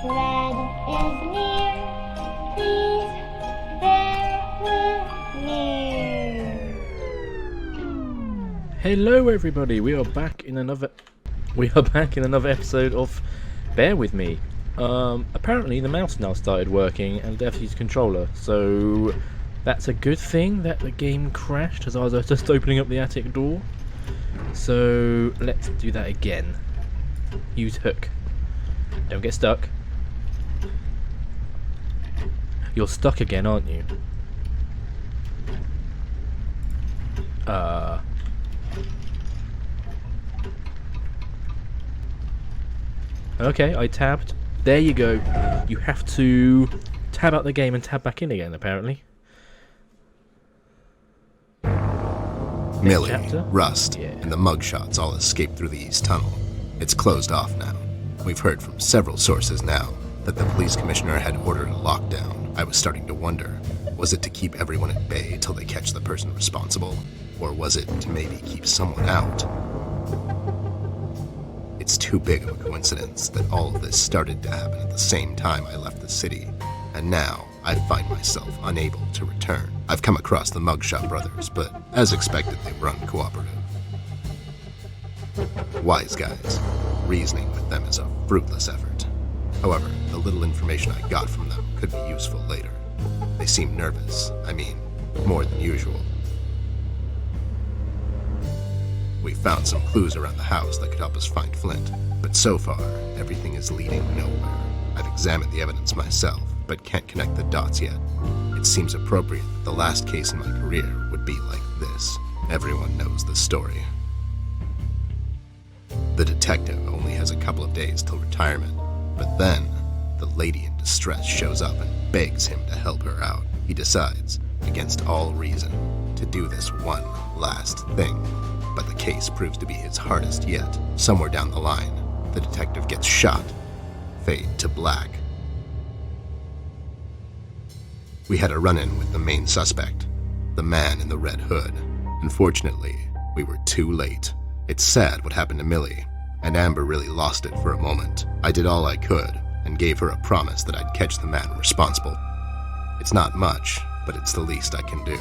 Red is near. Please bear with me. Hello everybody, we are back in another episode of Bear With Me. Apparently the mouse now started working and the FC's controller, so that's a good thing that the game crashed as I was just opening up the attic door. So let's do that again. Use hook. Don't get stuck. You're stuck again, aren't you? Okay, I tabbed. There you go. You have to tab out the game and tab back in again, apparently. Millie, chapter? Rust, Yeah. and the mugshots all escaped through the east tunnel. It's closed off now. We've heard from several sources now that the police commissioner had ordered a lockdown. I was starting to wonder, was it to keep everyone at bay till they catch the person responsible? Or was it to maybe keep someone out? It's too big of a coincidence that all of this started to happen at the same time I left the city, and now I find myself unable to return. I've come across the Mugshot brothers, but as expected, they were uncooperative. Wise guys. Reasoning with them is a fruitless effort. However, the little information I got from them could be useful later. They seem nervous. I mean, more than usual. We found some clues around the house that could help us find Flint, but so far, everything is leading nowhere. I've examined the evidence myself, but can't connect the dots yet. It seems appropriate that the last case in my career would be like this. Everyone knows the story. The detective only has a couple of days till retirement, but then the lady in distress shows up and begs him to help her out. He decides, against all reason, to do this one last thing. But the case proves to be his hardest yet. Somewhere down the line, the detective gets shot. Fade to black. We had a run-in with the main suspect, the man in the red hood. Unfortunately, we were too late. It's sad what happened to Millie, and Amber really lost it for a moment. I did all I could, and gave her a promise that I'd catch the man responsible. It's not much, but it's the least I can do.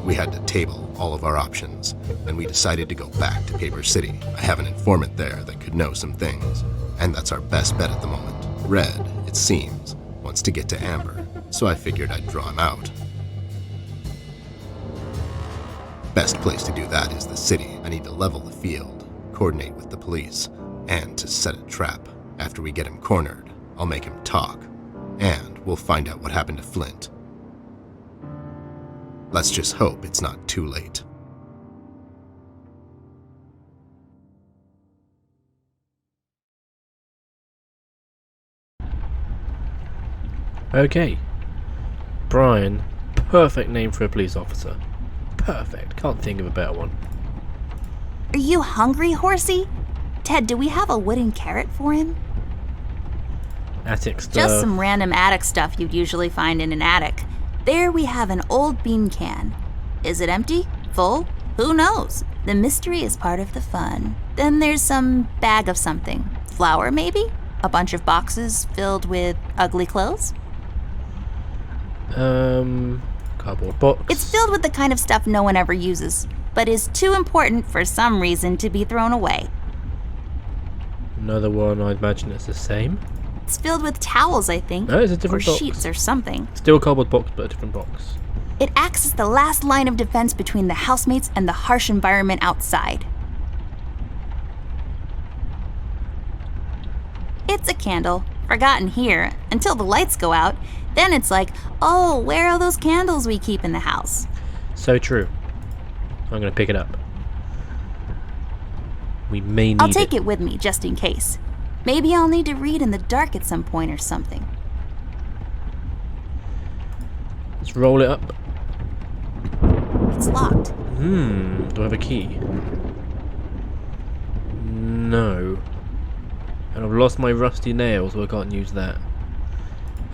We had to table all of our options, and we decided to go back to Paper City. I have an informant there that could know some things, and that's our best bet at the moment. Red, it seems, wants to get to Amber, so I figured I'd draw him out. Best place to do that is the city. I need to level the field, coordinate with the police, and to set a trap. After we get him cornered, I'll make him talk, and we'll find out what happened to Flint. Let's just hope it's not too late. Okay. Brian. Perfect name for a police officer. Perfect. Can't think of a better one. Are you hungry, horsey? Ted, do we have a wooden carrot for him? Attic stuff. Just some random attic stuff you'd usually find in an attic. There we have an old bean can. Is it empty? Full? Who knows? The mystery is part of the fun. Then there's some bag of something. Flour, maybe? A bunch of boxes filled with ugly clothes? Cardboard box. It's filled with the kind of stuff no one ever uses, but is too important for some reason to be thrown away. Another one, I imagine it's the same. It's filled with towels, I think. No, it's a different or box. sheets or something. Still a cardboard box, but a different box. It acts as the last line of defense between the housemates and the harsh environment outside. It's a candle, forgotten here, until the lights go out. Then it's like, oh, where are those candles we keep in the house? So true. I'm going to pick it up. We may need I'll take it with me, just in case. Maybe I'll need to read in the dark at some point or something. Let's roll it up. It's locked. Do I have a key? No. And I've lost my rusty nail, so I can't use that.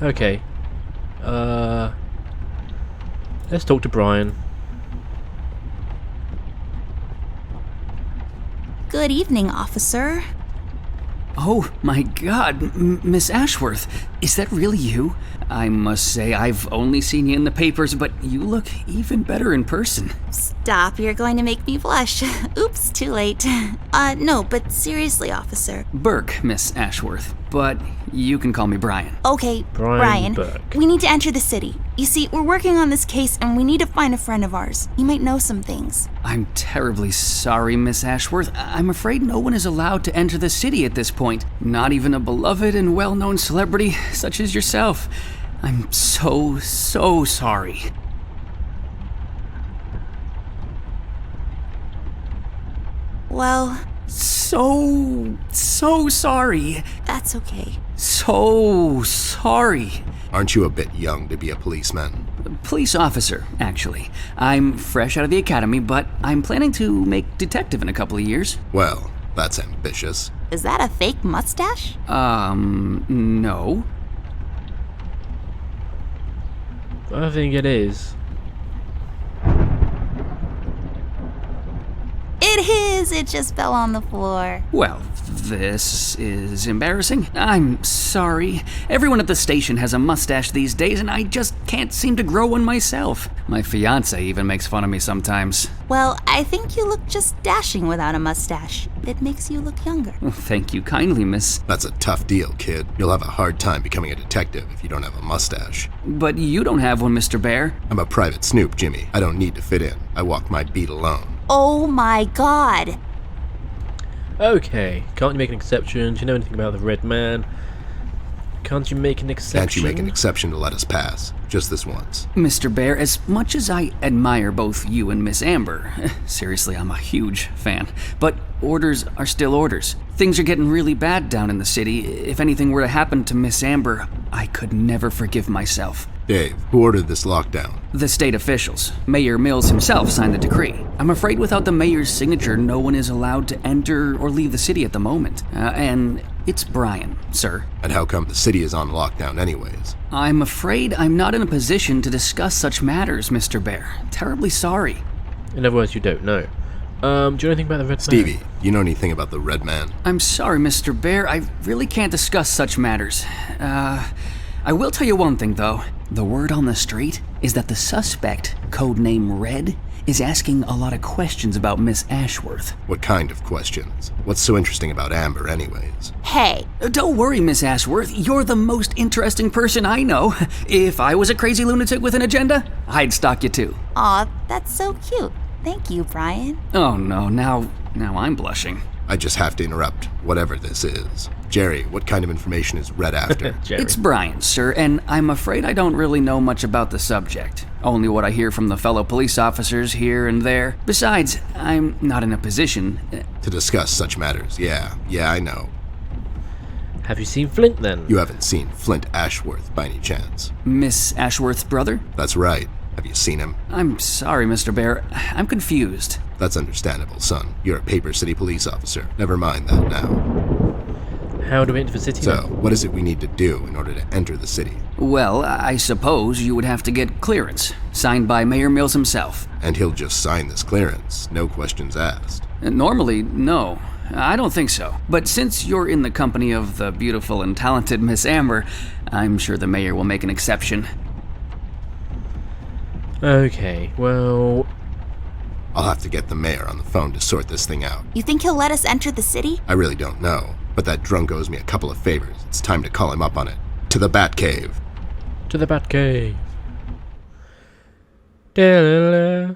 Okay. Let's talk to Brian. Good evening, officer. Oh my god, Miss Ashworth, is that really you? I must say, I've only seen you in the papers, but you look even better in person. Stop, you're going to make me blush. Oops, too late. No, but seriously, officer. Burke, Miss Ashworth, but you can call me Brian. Okay, Brian Brian, Burke. we need to enter the city. You see, we're working on this case and we need to find a friend of ours. He might know some things. I'm terribly sorry, Miss Ashworth. I'm afraid no one is allowed to enter the city at this point. Not even a beloved and well-known celebrity such as yourself. I'm so sorry. Well, So sorry. that's okay. So sorry. Aren't you a bit young to be a policeman? Police officer, actually. I'm fresh out of the academy, but I'm planning to make detective in a couple of years. Well, that's ambitious. Is that a fake mustache? No. I think it is. It is! It just fell on the floor. Well, this is embarrassing. I'm sorry. Everyone at the station has a mustache these days, and I just can't seem to grow one myself. My fiance even makes fun of me sometimes. Well, I think you look just dashing without a mustache. It makes you look younger. Well, thank you kindly, miss. That's a tough deal, kid. You'll have a hard time becoming a detective if you don't have a mustache. But you don't have one, Mr. Bear. I'm a private snoop, Jimmy. I don't need to fit in. I walk my beat alone. Oh my god! Okay, can't you make an exception? Do you know anything about the Red Man? Can't you make an exception? Can't you make an exception to let us pass? Just this once. Mr. Bear, as much as I admire both you and Miss Amber, seriously, I'm a huge fan, but orders are still orders. Things are getting really bad down in the city. If anything were to happen to Miss Amber, I could never forgive myself. Dave, who ordered this lockdown? The state officials. Mayor Mills himself signed the decree. I'm afraid without the mayor's signature, no one is allowed to enter or leave the city at the moment. And it's Brian, sir. And how come the city is on lockdown anyways? I'm afraid I'm not in a position to discuss such matters, Mr. Bear. Terribly sorry. In other words, you don't know. Do you know anything about the Red Man? Stevie, you know anything about the Red Man? I'm sorry, Mr. Bear. I really can't discuss such matters. I will tell you one thing, though. The word on the street is that the suspect, codename Red, is asking a lot of questions about Miss Ashworth. What kind of questions? What's so interesting about Amber anyways? Hey, Don't worry, Miss Ashworth. You're the most interesting person I know. If I was a crazy lunatic with an agenda, I'd stalk you too. aw, that's so cute. Thank you, Brian. Oh no, now I'm blushing. I just have to interrupt whatever this is. Jerry, what kind of information is Red after? Jerry. It's Brian, sir, and I'm afraid I don't really know much about the subject. Only what I hear from the fellow police officers here and there. Besides, I'm not in a position. To discuss such matters, yeah, I know. Have you seen Flint then? You haven't seen Flint Ashworth by any chance? Miss Ashworth's brother? That's right. Have you seen him? I'm sorry, Mr. Bear. I'm confused. That's understandable, son. You're a Paper City police officer. Never mind that now. How do we enter the city So, then? what is it we need to do in order to enter the city? Well, I suppose you would have to get clearance, signed by Mayor Mills himself. And he'll just sign this clearance, no questions asked. Normally, no. I don't think so. But since you're in the company of the beautiful and talented Miss Amber, I'm sure the mayor will make an exception. Okay, well... I'll have to get the mayor on the phone to sort this thing out. You think he'll let us enter the city? I really don't know, but that drunk owes me a couple of favors. It's time to call him up on it. To the Batcave. To the Batcave. Da-la-la.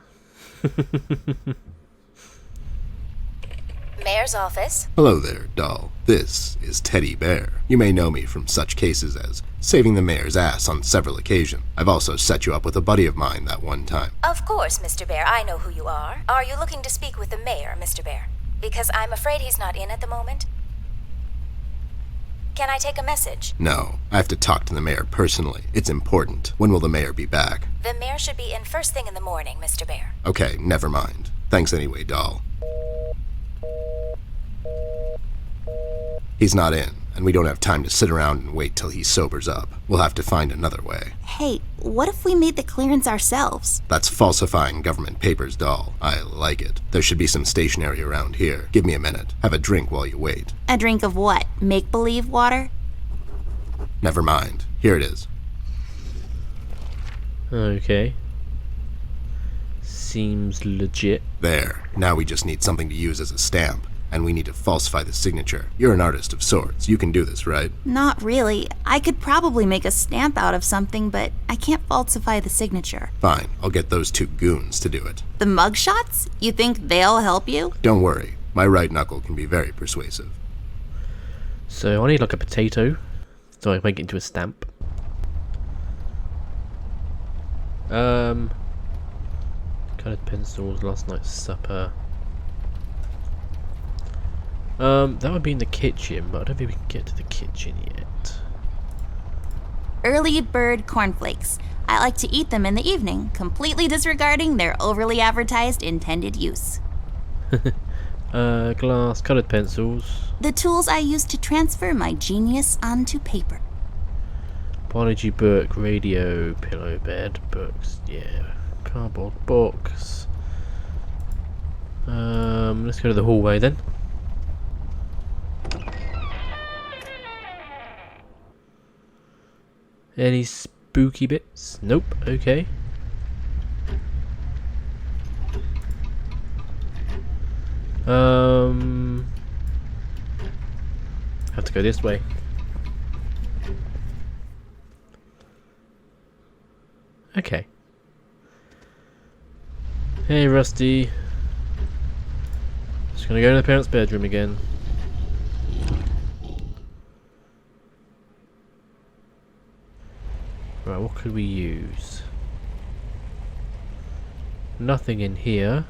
Mayor's office. Hello there, doll. This is Teddy Bear. You may know me from such cases as saving the mayor's ass on several occasions. I've also set you up with a buddy of mine that one time. Of course, Mr. Bear, I know who you are. Are you looking to speak with the mayor, Mr. Bear? Because I'm afraid he's not in at the moment. Can I take a message? No, I have to talk to the mayor personally. It's important. When will the mayor be back? The mayor should be in first thing in the morning, Mr. Bear. Okay, never mind. Thanks anyway, doll. He's not in. and we don't have time to sit around and wait till he sobers up. We'll have to find another way. Hey, what if we made the clearance ourselves? That's falsifying government papers, doll. I like it. There should be some stationery around here. Give me a minute. Have a drink while you wait. A drink of what? Make-believe water? Never mind. Here it is. Okay. Seems legit. There. Now we just need something to use as a stamp. And we need to falsify the signature. You're an artist of sorts. You can do this, right? Not really. I could probably make a stamp out of something, but I can't falsify the signature. Fine. I'll get those two goons to do it. The mugshots? You think they'll help you? Don't worry. My right knuckle can be very persuasive. So I need like a potato, so I can make it into a stamp. Coloured pencils, last night's supper. That would be in the kitchen, but I don't think we can get to the kitchen yet. Early bird cornflakes. I like to eat them in the evening, completely disregarding their overly advertised intended use. Glass, coloured pencils. The tools I use to transfer my genius onto paper. Biology book, radio, pillow, bed, books, yeah. Cardboard box. Let's go to the hallway then. Any spooky bits? Nope, okay. Have to go this way. Okay. Hey, Rusty. Just gonna go to the parents' bedroom again. Right, what could we use? Nothing in here.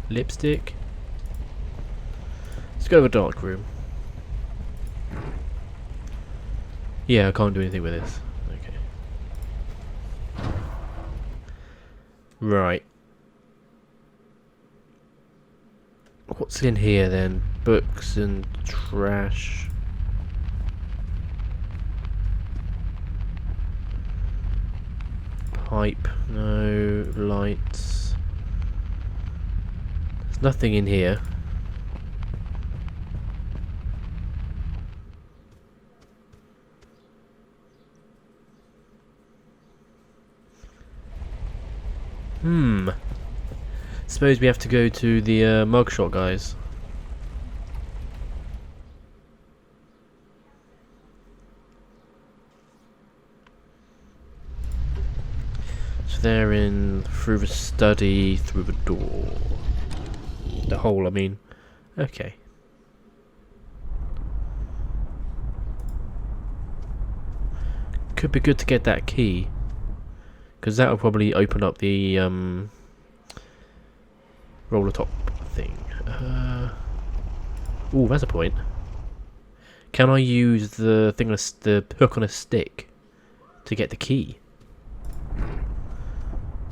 Lipstick. Let's go to a dark room. Yeah, I can't do anything with this. Okay. Right. What's in here then? Books and trash. Pipe, no. Lights. There's nothing in here. Suppose we have to go to the mugshot guys. So they're in through the study, through the door. The hole, I mean. Okay. Could be good to get that key. Because that will probably open up the roller top thing. Ooh, that's a point. Can I use the thing, the hook on a stick, to get the key?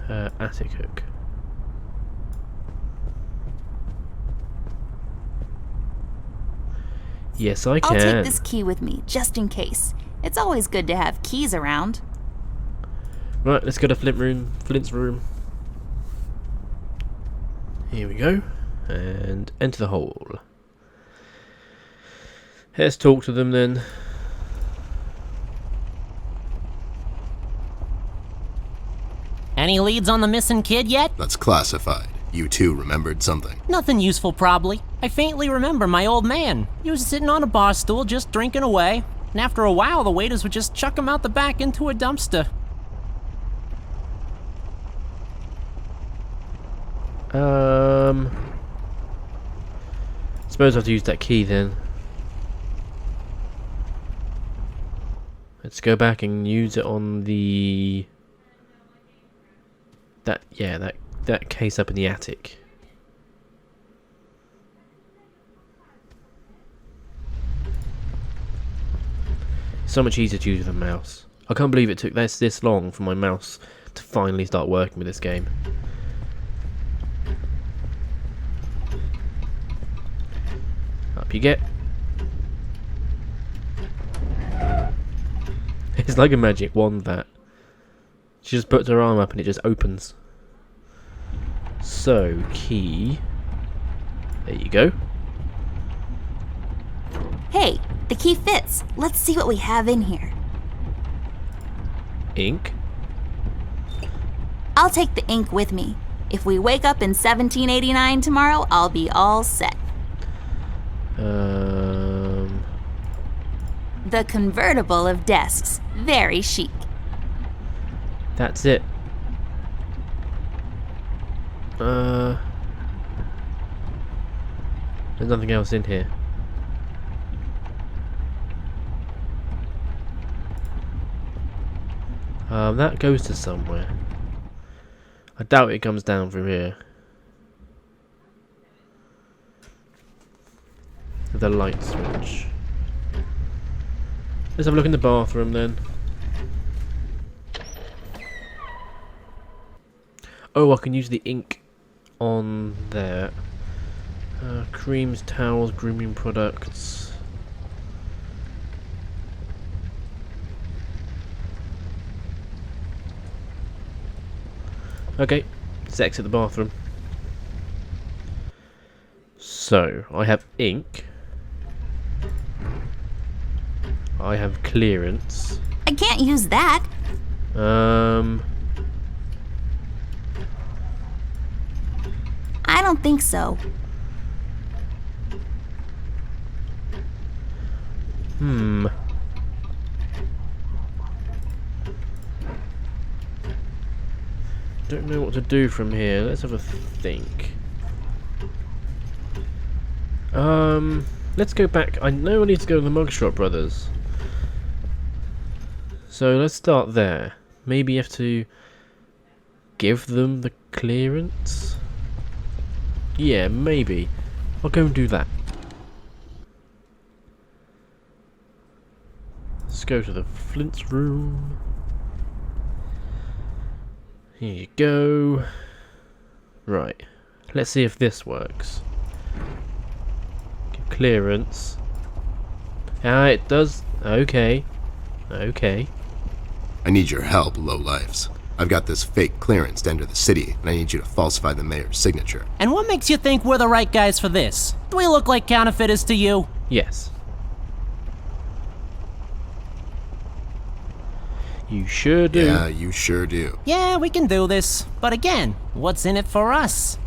Attic hook. Yes, I can. I'll take this key with me, just in case. It's always good to have keys around. Right, let's go to Flint's room. Here we go. And enter the hole. Let's talk to them then. Any leads on the missing kid yet? That's classified. You two remembered something. Nothing useful, probably. I faintly remember my old man. He was sitting on a bar stool just drinking away. And after a while, the waiters would just chuck him out the back into a dumpster. Suppose I have to use that key then. Let's go back and use it on the that case up in the attic. So much easier to use with a mouse. I can't believe it took this long for my mouse to finally start working with this game. you get? It's like a magic wand that. She just puts her arm up and it just opens. So, key. There you go. Hey, the key fits. Let's see what we have in here. Ink. I'll take the ink with me. If we wake up in 1789 tomorrow, I'll be all set. The convertible of desks. Very chic. That's it. There's nothing else in here. That goes to somewhere. I doubt it comes down from here. The light switch. Let's have a look in the bathroom then. Oh, I can use the ink on there. Creams, towels, grooming products. Okay, let's exit the bathroom. So, I have ink. I have clearance. I can't use that. I don't think so. Don't know what to do from here. Let's have a think. Let's go back. I know I need to go to the Mugshot Brothers. So let's start there. Maybe you have to give them the clearance? Yeah, maybe. I'll go and do that. Let's go to the Flint's room. Here you go. Right. Let's see if this works. Give clearance. Ah, it does. Okay. Okay. I need your help, lowlifes. I've got this fake clearance to enter the city, and I need you to falsify the mayor's signature. And what makes you think we're the right guys for this? Do we look like counterfeiters to you? Yes. You sure do. Yeah, you sure do. Yeah, we can do this. But again, what's in it for us?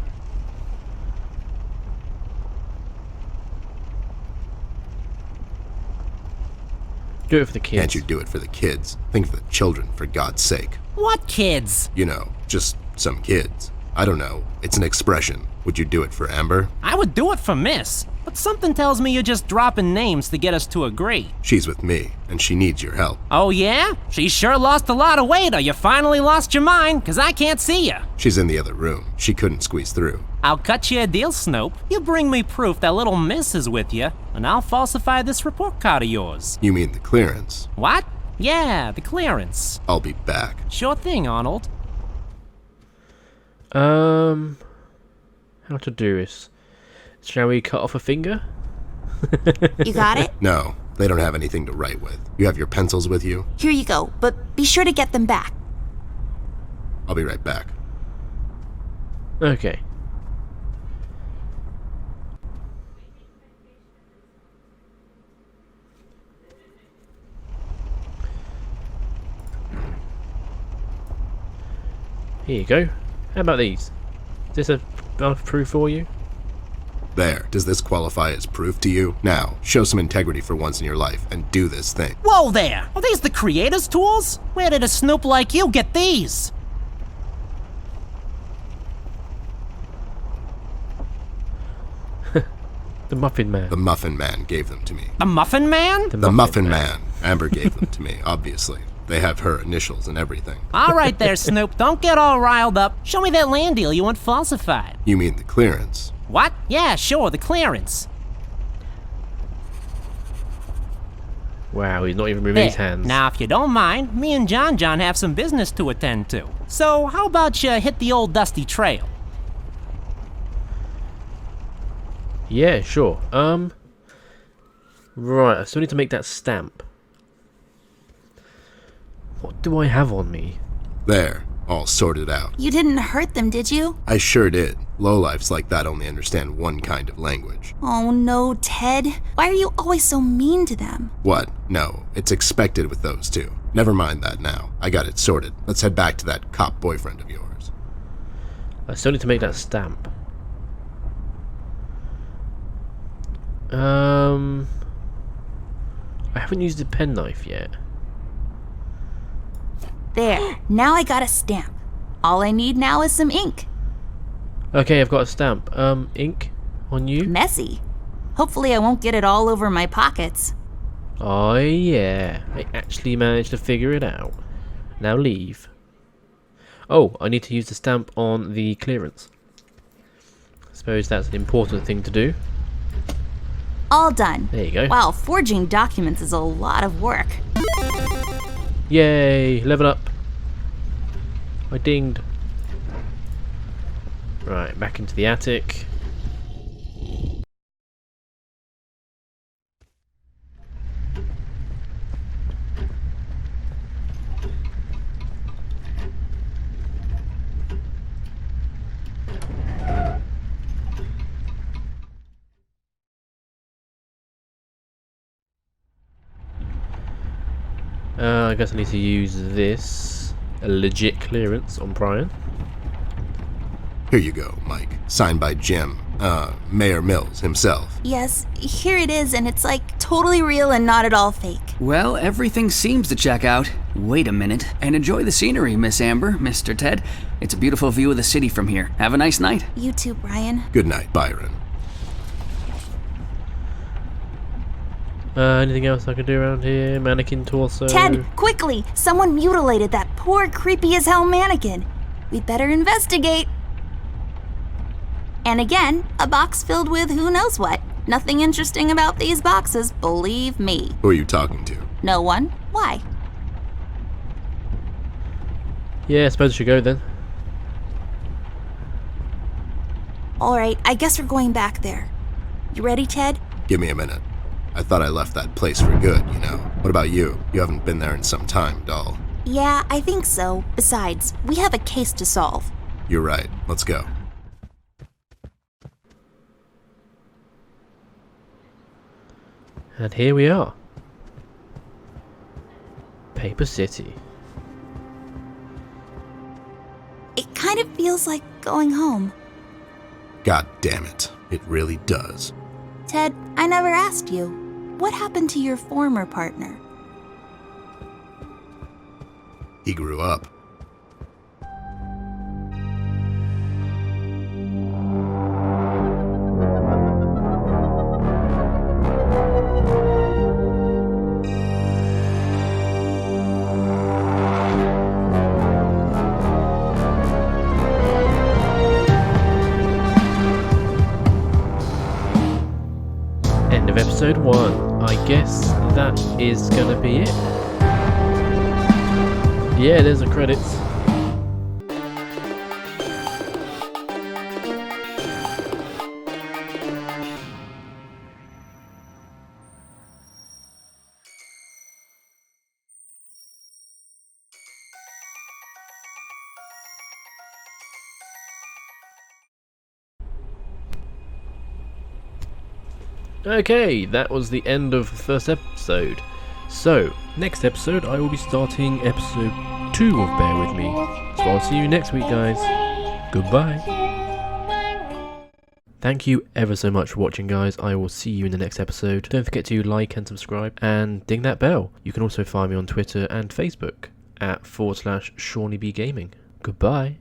Do it for the kids. Can't you do it for the kids? Think of the children, for God's sake. What kids? You know, just some kids. I don't know. It's an expression. Would you do it for Amber? I would do it for Miss. But something tells me you're just dropping names to get us to agree. She's with me, and she needs your help. Oh yeah? She sure lost a lot of weight or you finally lost your mind, 'cause I can't see you. She's in the other room. She couldn't squeeze through. I'll cut you a deal, Snoop. You bring me proof that little Miss is with you, and I'll falsify this report card of yours. You mean the clearance? What? Yeah, the clearance. I'll be back. Sure thing, Arnold. How to do this? Shall we cut off a finger? You got it? No, they don't have anything to write with. You have your pencils with you? Here you go, but be sure to get them back. I'll be right back. Okay. Here you go. How about these? Is this enough proof for you? There, does this qualify as proof to you? Now, show some integrity for once in your life and do this thing. Whoa there! Are these the creator's tools? Where did a Snoop like you get these? The Muffin Man. The Muffin Man gave them to me. The Muffin Man? The Muffin Man. Amber gave them to me, obviously. They have her initials and everything. All right there, Snoop. Don't get all riled up. Show me that land deal you want falsified. You mean the clearance? What? Yeah, sure, the clearance. Wow, he's not even moving his There. hands. Now, if you don't mind, me and John have some business to attend to. So, how about you hit the old dusty trail? Yeah, sure. Right, I still need to make that stamp. What do I have on me? There, all sorted out. You didn't hurt them, did you? I sure did. Lowlifes like that only understand one kind of language. Oh no, Ted. Why are you always so mean to them? What? No, it's expected with those two. Never mind that now. I got it sorted. Let's head back to that cop boyfriend of yours. I still need to make that stamp. I haven't used a penknife yet. There, now I got a stamp. All I need now is some ink. Okay, I've got a stamp. Ink on you? Messy. Hopefully I won't get it all over my pockets. Oh yeah, I actually managed to figure it out. Now leave. Oh, I need to use the stamp on the clearance. I suppose that's an important thing to do. All done. There you go. Wow, forging documents is a lot of work. Yay, level up. I dinged. Right, back into the attic. I guess I need to use this. A legit clearance on Brian. Here you go, Mike. Signed by Jim, Mayor Mills himself. Yes, here it is, and it's like totally real and not at all fake. Well, everything seems to check out. Wait a minute, and enjoy the scenery, Miss Amber, Mr. Ted. It's a beautiful view of the city from here. Have a nice night. You too, Brian. Good night, Byron. Anything else I can do around here? Mannequin torso. Ted, quickly! Someone mutilated that poor, creepy as hell mannequin. We'd better investigate. And again, a box filled with who knows what. Nothing interesting about these boxes, believe me. Who are you talking to? No one. Why? Yeah, I suppose I should go then. Alright, I guess we're going back there. You ready, Ted? Give me a minute. I thought I left that place for good, you know. What about you? You haven't been there in some time, doll. Yeah, I think so. Besides, we have a case to solve. You're right. Let's go. And here we are. Paper City. It kind of feels like going home. God damn it. It really does. Ted, I never asked you. What happened to your former partner? He grew up. End of episode 1. I guess that is gonna be it. Yeah, there's the credits. Okay, that was the end of the first episode. So, next episode I will be starting episode 2 of Bear With Me. So I'll see you next week, guys. Goodbye. Thank you ever so much for watching, guys. I will see you in the next episode. Don't forget to like and subscribe and ding that bell. You can also find me on Twitter and Facebook at /ShawneeBGaming. Goodbye.